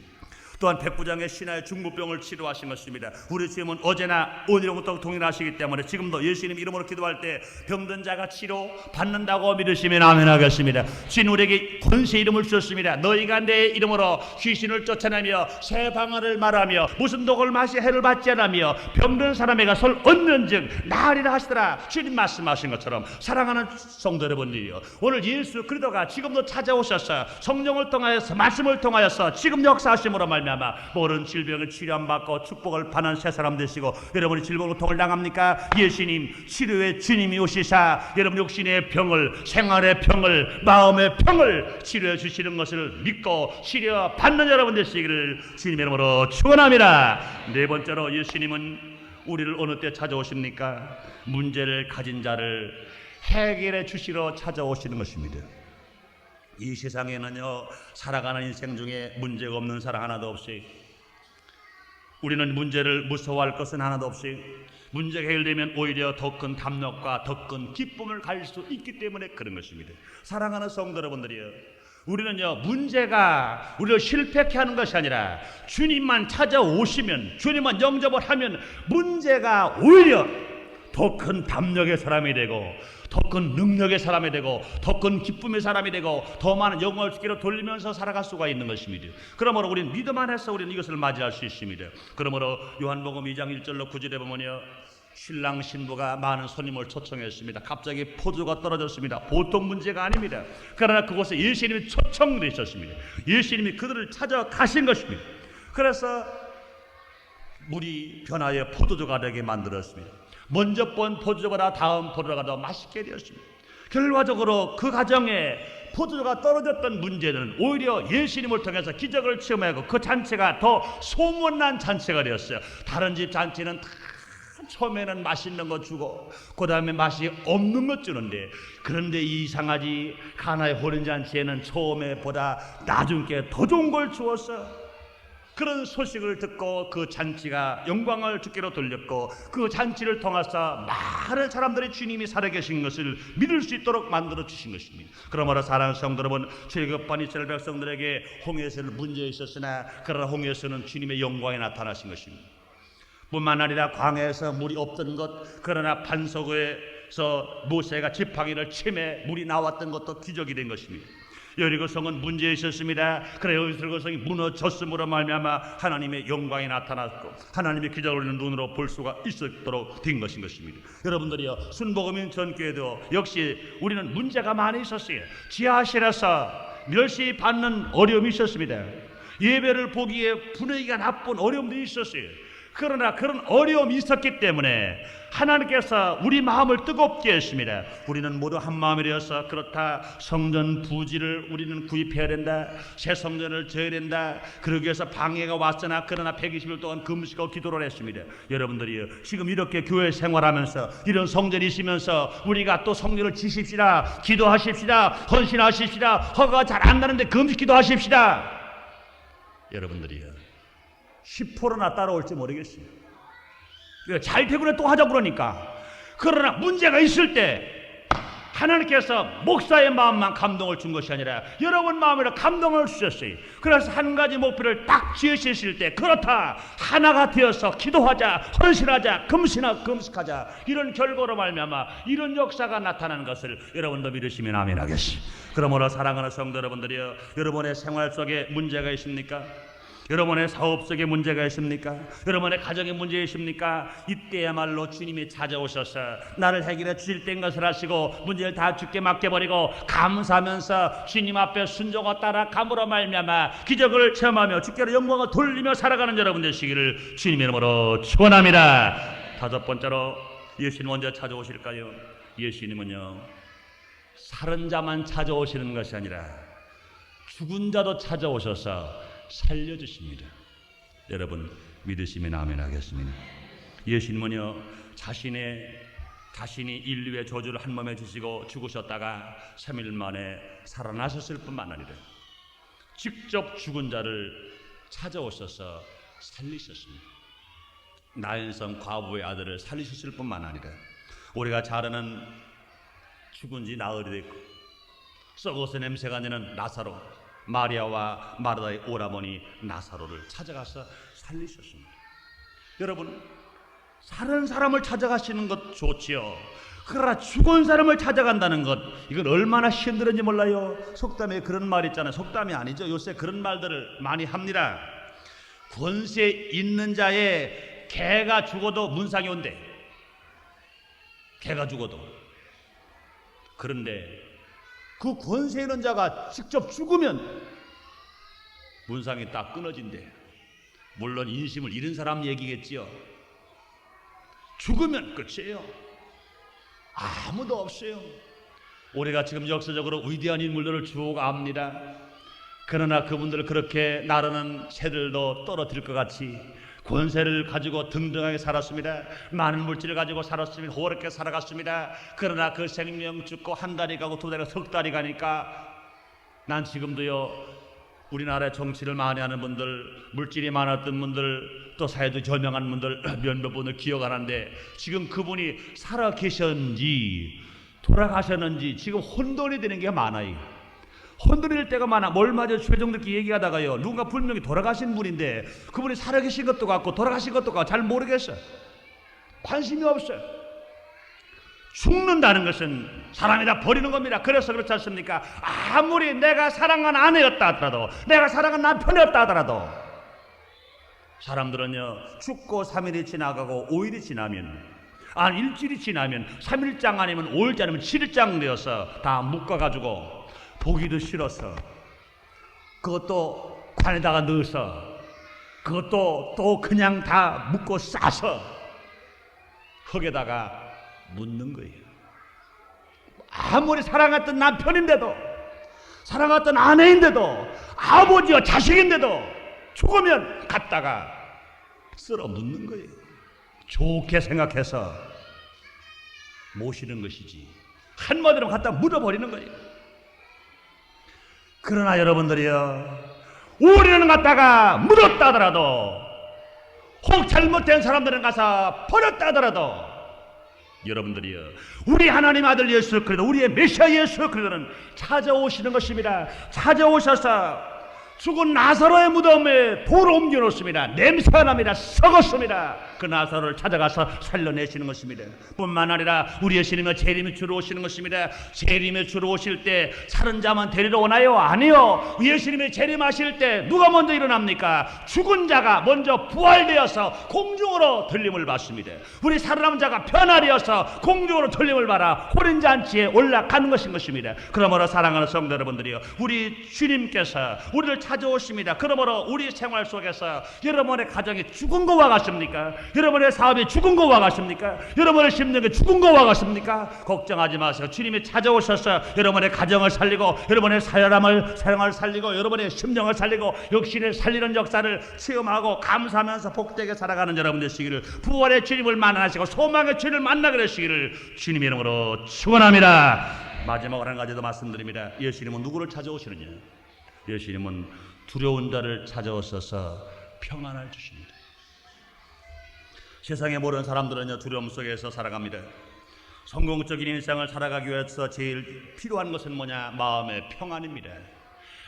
또한 백부장의 신하의 중부병을 치료하신 것입니다. 우리 주님은 어제나 오늘부터 동일하시기 때문에 지금도 예수님 이름으로 기도할 때 병든 자가 치료 받는다고 믿으시면 아멘 하겠습니다. 주님 우리에게 권세 이름을 주셨습니다. 너희가 내 이름으로 귀신을 쫓아내며 새 방언을 말하며 무슨 독을 마시 해를 받지 않으며 병든 사람에게 손 얹는 즉 나으리라 하시더라. 주님 말씀하신 것처럼 사랑하는 성도 여러분들이요, 오늘 예수 그리스도가 지금도 찾아오셔서 성령을 통하여서 말씀을 통하여서 지금 역사하심으로 말미암아 모든 질병을 치료 안 받고 축복을 받는 새 사람 되시고, 여러분이 질병으로 고통을 당합니까? 예수님 치료의 주님이 오시사 여러분 육신의 병을, 생활의 병을, 마음의 병을 치료해 주시는 것을 믿고 치료 받는 여러분 되시기를 주님의 이름으로 축원합니다. 네 번째로 예수님은 우리를 어느 때 찾아오십니까? 문제를 가진 자를 해결해 주시러 찾아오시는 것입니다. 이 세상에는요 살아가는 인생 중에 문제가 없는 사람 하나도 없이, 우리는 문제를 무서워할 것은 하나도 없이 문제가 해결되면 오히려 더 큰 담력과 더 큰 기쁨을 가질 수 있기 때문에 그런 것입니다. 사랑하는 성도 여러분들이요, 우리는요 문제가 우리를 실패케 하는 것이 아니라 주님만 찾아오시면, 주님만 영접을 하면 문제가 오히려 더 큰 담력의 사람이 되고 더 큰 능력의 사람이 되고 더 큰 기쁨의 사람이 되고 더 많은 영광을 주께로 돌리면서 살아갈 수가 있는 것입니다. 그러므로 우리는 믿음 안에서 우리는 이것을 맞이할 수 있습니다. 그러므로 요한복음 2장 1절로 9절에 보면요 신랑 신부가 많은 손님을 초청했습니다. 갑자기 포도주가 떨어졌습니다. 보통 문제가 아닙니다. 그러나 그곳에 예수님이 초청되어 있었습니다. 예수님이 그들을 찾아가신 것입니다. 그래서 물이 변하여 포도주가 되게 만들었습니다. 먼저 본 포도주보다 다음 포도주가 더 맛있게 되었습니다. 결과적으로 그 가정에 포도주가 떨어졌던 문제는 오히려 예수님을 통해서 기적을 체험하고 그 잔치가 더 소문난 잔치가 되었어요. 다른 집 잔치는 다 처음에는 맛있는 거 주고 그 다음에 맛이 없는 거 주는데, 그런데 이상하지, 가나의 혼인잔치에는 처음에 보다 나중 게 더 좋은 걸 주었어. 그런 소식을 듣고 그 잔치가 영광을 주께로 돌렸고, 그 잔치를 통해서 많은 사람들이 주님이 살아계신 것을 믿을 수 있도록 만들어 주신 것입니다. 그러므로 사랑하는 성도 여러분, 출애굽한 이스라엘 백성들에게 홍해에서는 문제 있었으나 그러나 홍해에서는 주님의 영광이 나타나신 것입니다. 뿐만 아니라 광야에서 물이 없던 것, 그러나 반석에서 모세가 지팡이를 치매 물이 나왔던 것도 기적이 된 것입니다. 여리고성은 문제 있었습니다. 그래 여리고성이 무너졌음으로 말미암아 하나님의 영광이 나타났고 하나님의 기적을 눈으로 볼 수가 있도록 된 것입니다. 여러분들이요, 순복음인 전교회도 역시 우리는 문제가 많이 있었어요. 지하실에서 멸시받는 어려움이 있었습니다. 예배를 보기에 분위기가 나쁜 어려움도 있었어요. 그러나 그런 어려움이 있었기 때문에 하나님께서 우리 마음을 뜨겁게 했습니다. 우리는 모두 한 마음이 되어서, 그렇다, 성전 부지를 우리는 구입해야 된다, 새 성전을 져야 된다, 그러기 위해서 방해가 왔으나 그러나 120일 동안 금식하고 기도를 했습니다. 여러분들이 지금 이렇게 교회 생활하면서 이런 성전이 있으면서 우리가 또 성전을 지십시다, 기도하십시다, 헌신하십시다, 허가가 잘 안 나는데 금식 기도하십시다. 여러분들이요, 10%나 따라올지 모르겠어요. 잘 되고는 또 하자고 그러니까. 그러나 문제가 있을 때 하나님께서 목사의 마음만 감동을 준 것이 아니라 여러분 마음으로 감동을 주셨어요. 그래서 한 가지 목표를 딱 지으셨을 때, 그렇다, 하나가 되어서 기도하자, 헌신하자, 금식하자, 이런 결과로 말미암아 이런 역사가 나타나는 것을 여러분도 믿으시면 아멘 하겠습니다. 그러므로 사랑하는 성도 여러분들이여, 여러분의 생활 속에 문제가 있습니까? 여러분의 사업 속에 문제가 있습니까? 여러분의 가정에 문제 있습니까? 이때야말로 주님이 찾아오셔서 나를 해결해 주실 때인 것을 아시고 문제를 다 주께 맡겨버리고 감사하면서 주님 앞에 순종과 따라감으로 말미암아 기적을 체험하며 주께로 영광을 돌리며 살아가는 여러분 되시기를 주님의 이름으로 축원합니다. 다섯 번째로, 예수님 언제 찾아오실까요? 예수님은요, 살은 자만 찾아오시는 것이 아니라 죽은 자도 찾아오셔서 살려주십니다. 여러분 믿으시면 아멘 하겠습니다. 예수님은요, 자신이 인류의 저주를 한 몸에 지시고 죽으셨다가 3일 만에 살아나셨을 뿐만 아니라 직접 죽은 자를 찾아오셔서 살리셨습니다. 나인성 과부의 아들을 살리셨을 뿐만 아니라 우리가 잘 아는 죽은 지 나흘이 됐고 썩어서 냄새가 나는 나사로, 마리아와 마르다의 오라버니 나사로를 찾아가서 살리셨습니다. 여러분, 사는 사람을 찾아가시는 것 좋지요. 그러나 죽은 사람을 찾아간다는 것, 이건 얼마나 힘들은지 몰라요. 속담에 그런 말 있잖아요. 속담이 아니죠. 요새 그런 말들을 많이 합니다. 권세 있는 자의 개가 죽어도 문상이 온대. 개가 죽어도. 그런데 그 권세 있는 자가 직접 죽으면 문상이 딱 끊어진대. 물론 인심을 잃은 사람 얘기겠지요. 죽으면 끝이에요. 아무도 없어요. 우리가 지금 역사적으로 위대한 인물들을 쭉 압니다. 그러나 그분들을 그렇게 나르는 새들도 떨어뜨릴 것 같이 권세를 가지고 등등하게 살았습니다. 많은 물질을 가지고 살았습니다. 호렇게 살아갔습니다. 그러나 그 생명 죽고 한 달이 가고 두 달이 가고 석 달이 가니까, 난 지금도요, 우리나라의 정치를 많이 하는 분들, 물질이 많았던 분들, 또 사회도 저명한 분들 몇몇 분을 기억하는데, 지금 그분이 살아 계셨는지 돌아가셨는지 지금 혼돈이 되는 게 많아요. 혼돈이 될 때가 많아. 얼마 전에 최종들끼리 얘기하다가요, 누군가 분명히 돌아가신 분인데 그분이 살아계신 것도 같고 돌아가신 것도 같고 잘 모르겠어요. 관심이 없어요. 죽는다는 것은 사람이 다 버리는 겁니다. 그래서 그렇지 않습니까? 아무리 내가 사랑한 아내였다 하더라도, 내가 사랑한 남편이었다 하더라도, 사람들은요, 죽고 3일이 지나가고 5일이 지나면 일주일이 지나면 3일장 아니면 5일장 아니면 7일장 되어서 다 묶어가지고 보기도 싫어서 그것도 관에다가 넣어서 그것도 또 그냥 다 묶고 싸서 흙에다가 묻는 거예요. 아무리 사랑했던 남편인데도, 사랑했던 아내인데도, 아버지와 자식인데도 죽으면 갖다가 쓸어 묻는 거예요. 좋게 생각해서 모시는 것이지 한마디로 갖다 묻어버리는 거예요. 그러나 여러분들이요, 우리는 갖다가 묻었다 하더라도, 혹 잘못된 사람들은 가서 버렸다 하더라도, 여러분들이요, 우리 하나님 아들 예수 그리스도, 우리의 메시아 예수 그리스도는 찾아오시는 것입니다. 찾아오셔서 죽은 나사로의 무덤에 돌을 옮겨놓습니다. 냄새가 납니다. 썩었습니다. 그 나사로를 찾아가서 살려내시는 것입니다. 뿐만 아니라 우리의 신임의 재림이 주로 오시는 것입니다. 재림이 주로 오실 때 사는 자만 데리러 오나요? 아니요. 예수님이 재림하실 때 누가 먼저 일어납니까? 죽은 자가 먼저 부활되어서 공중으로 들림을 받습니다. 우리 살아남은 자가 변화되어서 공중으로 들림을 받아 호린잔치에 올라가는 것입니다. 그러므로 사랑하는 성도 여러분들이요, 우리 주님께서 우리를 찾아오십니다. 그러므로 우리 생활 속에서 여러분의 가정이 죽은 것과 같습니까? 여러분의 사업이 죽은 것과 같습니까? 여러분의 심령이 죽은 것과 같습니까? 걱정하지 마세요. 주님이 찾아오셔서 여러분의 가정을 살리고, 여러분의 사람을 살리고, 여러분의 심령을 살리고, 육신을 살리는 역사를 체험하고 감사하면서 복되게 살아가는 여러분 되시기를, 부활의 주님을 만나시고 소망의 주님을 만나게 되시기를 주님의 이름으로 축원합니다. 마지막으로 한 가지 더 말씀드립니다. 예수님은 누구를 찾아오시느냐? 예수님은 두려운 자를 찾아오셔서 평안을 주십니다. 세상에 모르는 사람들은요, 두려움 속에서 살아갑니다. 성공적인 인생을 살아가기 위해서 제일 필요한 것은 뭐냐? 마음의 평안입니다.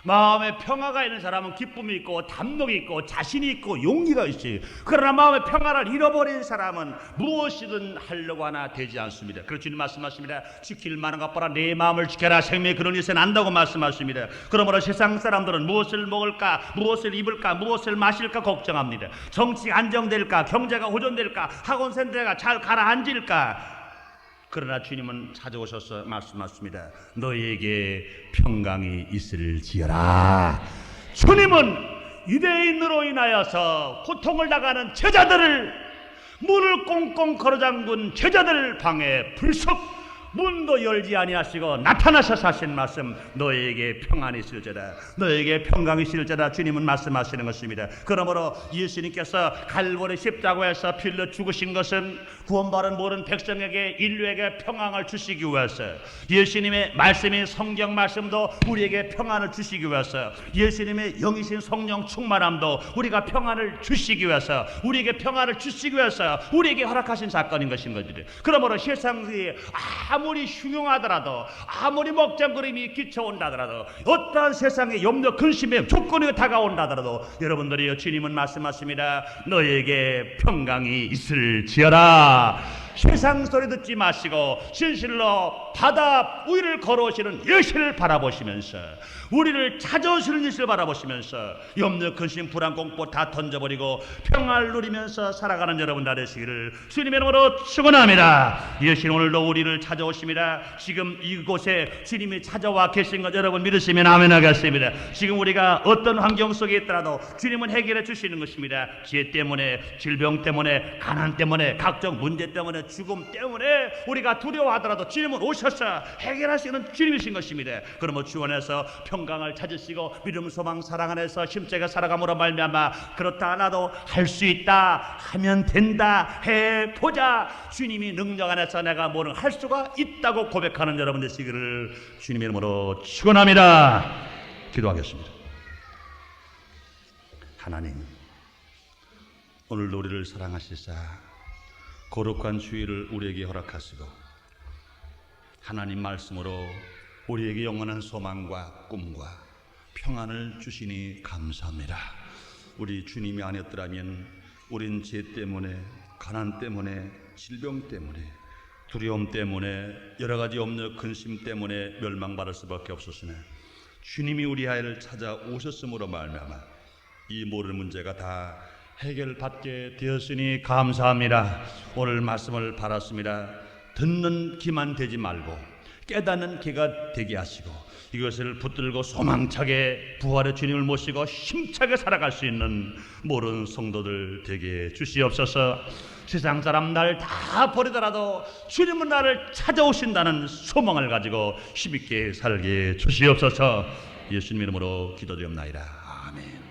마음의 평화가 있는 사람은 기쁨이 있고 담력이 있고 자신이 있고 용기가 있지. 그러나 마음의 평화를 잃어버린 사람은 무엇이든 하려고 하나 되지 않습니다. 그래서 주님 말씀하십니다. 지킬 만한 것보다 내 마음을 지켜라. 생명이 그런 일에 난다고 말씀하십니다. 그러므로 세상 사람들은 무엇을 먹을까, 무엇을 입을까, 무엇을 마실까 걱정합니다. 정치가 안정될까, 경제가 호전될까, 학원센터가 잘 가라앉을까. 그러나 주님은 찾아오셔서 말씀하십니다. 너희에게 평강이 있을지어라. 주님은 유대인으로 인하여서 고통을 당하는 제자들을, 문을 꽁꽁 걸어잠근 제자들 방에 불쑥 문도 열지 아니하시고 나타나셔서 하신 말씀, 너에게 평안이 있을지어다, 너에게 평강이 있을지어다. 주님은 말씀하시는 것입니다. 그러므로 예수님께서 갈보리 십자가에서 빌려 죽으신 것은 구원받은 모든 백성에게, 인류에게 평안을 주시기 위해서, 예수님의 말씀인 성경 말씀도 우리에게 평안을 주시기 위해서, 예수님의 영이신 성령 충만함도 우리가 평안을 주시기 위해서, 우리에게 평안을 주시기 위해서 우리에게 허락하신 사건인 것인 거죠. 그러므로 세상이 아무리 흉흉하더라도, 아무리 먹장거림이 끼쳐온다더라도, 어떠한 세상의 염려 근심의 조건이 다가온다더라도, 여러분들이 주님은 말씀하십니다. 너에게 평강이 있을지어라. 세상 소리 듣지 마시고 진실로 바다 위를 걸어오시는 예수를 바라보시면서, 우리를 찾아오시는 예수를 바라보시면서 염려 근심 불안 공포 다 던져버리고 평화를 누리면서 살아가는 여러분 다 되시기를 주님의 이름으로 축원합니다. 예수는 오늘도 우리를 찾아오십니다. 지금 이곳에 주님이 찾아와 계신 것 여러분 믿으시면 아멘 하겠습니다. 지금 우리가 어떤 환경 속에 있더라도 주님은 해결해 주시는 것입니다. 지혜 때문에, 질병 때문에, 가난 때문에, 각종 문제 때문에, 죽음 때문에 우리가 두려워하더라도 주님은 오셔서 해결하시는 주님이신 것입니다. 그러면 주 안에서 평강을 찾으시고 믿음, 소망, 사랑 안에서 힘차게 살아감으로 말미암아 그렇다 하나도 할 수 있다, 하면 된다, 해보자. 주님이 능력 안에서 내가 뭐를 할 수가 있다고 고백하는 여러분 되시기를 주님의 이름으로 축원합니다. 기도하겠습니다. 하나님, 오늘도 우리를 사랑하시사 거룩한 주의를 우리에게 허락하시고 하나님 말씀으로 우리에게 영원한 소망과 꿈과 평안을 주시니 감사합니다. 우리 주님이 아니었더라면 우린 죄 때문에, 가난 때문에, 질병 때문에, 두려움 때문에, 여러 가지 염려 근심 때문에 멸망받을 수밖에 없었으나 주님이 우리 아이를 찾아오셨으므로 말미암아 이 모든 문제가 다 해결받게 되었으니 감사합니다. 오늘 말씀을 받았습니다. 듣는 귀만 되지 말고 깨닫는 귀가 되게 하시고 이것을 붙들고 소망차게 부활의 주님을 모시고 힘차게 살아갈 수 있는 모든 성도들 되게 주시옵소서. 세상 사람 날 다 버리더라도 주님은 나를 찾아오신다는 소망을 가지고 힘있게 살게 주시옵소서. 예수님 이름으로 기도드리옵나이다. 아멘.